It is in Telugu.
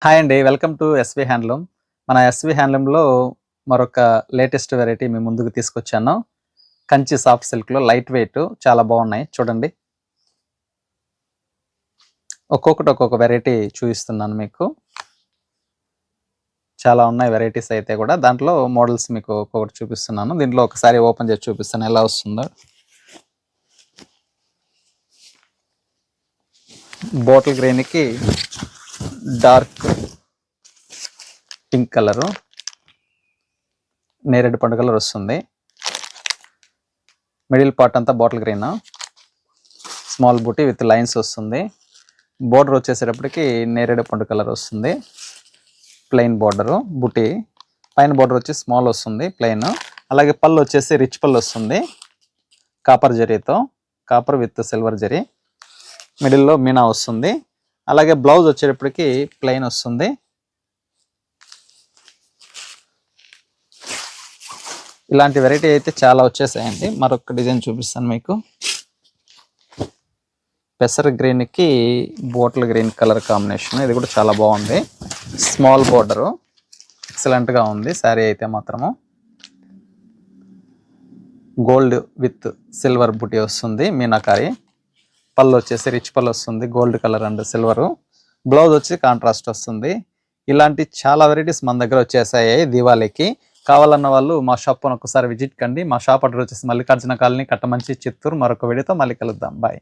హాయ్ అండి. Welcome to SV handloom. మన ఎస్‌వి హ్యాండ్లూమ్‌లో మరొక లేటెస్ట్ వెరైటీ మీ ముందుకు తీసుకొచ్చాను. కంచి సాఫ్ట్ సిల్క్‌లో లైట్ వెయిట్ చాలా బాగున్నాయి చూడండి. ఒక్కొక్కటి ఒక్కొక్క వెరైటీ చూపిస్తున్నాను మీకు. చాలా ఉన్నాయి వెరైటీస్ అయితే కూడా. దాంట్లో మోడల్స్ మీకు ఒక్కొక్కటి చూపిస్తున్నాను. దీంట్లో ఒకసారి ఓపెన్ చేసి చూపిస్తాను ఎలా వస్తుందో. బాటిల్ గ్రీన్‌కి డార్క్ పింక్ కలరు, నేరేడు పండు కలర్ వస్తుంది. మిడిల్ పార్ట్ అంతా బాటిల్ గ్రీన్, స్మాల్ బూటీ విత్ లైన్స్ వస్తుంది. బోర్డర్ వచ్చేసేటప్పటికి నేరేడు పండు కలర్ వస్తుంది. ప్లెయిన్ బోర్డరు బూటీ, పైన బోర్డర్ వచ్చి స్మాల్ వస్తుంది ప్లెయిన్. అలాగే పళ్ళు వచ్చేసి రిచ్ పళ్ళు వస్తుంది కాపర్ జరీతో, కాపర్ విత్ సిల్వర్ జరీ. మిడిల్లో మీనా వస్తుంది. అలాగే బ్లౌజ్ వచ్చేటప్పటికి ప్లెయిన్ వస్తుంది. ఇలాంటి వెరైటీ అయితే చాలా వచ్చేసాయండి. మరొక డిజైన్ చూపిస్తాను మీకు. పెసర గ్రీన్కి బాటిల్ గ్రీన్ కలర్ కాంబినేషన్, ఇది కూడా చాలా బాగుంది. స్మాల్ బోర్డరు ఎక్సలెంట్గా ఉంది శారీ అయితే మాత్రము. గోల్డ్ విత్ సిల్వర్ బుటీ వస్తుంది మీనాకారి. పళ్ళు వచ్చేసి రిచ్ పళ్ళు వస్తుంది, gold colour and silver. Blouse వచ్చి కాంట్రాస్ట్ వస్తుంది. ఇలాంటి చాలా వెరైటీస్ మన దగ్గర వచ్చేసాయి దీవాళీకి. కావాలన్న వాళ్ళు మా షాప్ ఒకసారి విజిట్ కండి. మా షాప్ అడ్రస్ వచ్చేసి మల్లికార్జున కాలనీ, కట్టమంచి, చిత్తూరు. మరొక వీడియోతో మళ్ళీ కలుద్దాం. బాయ్.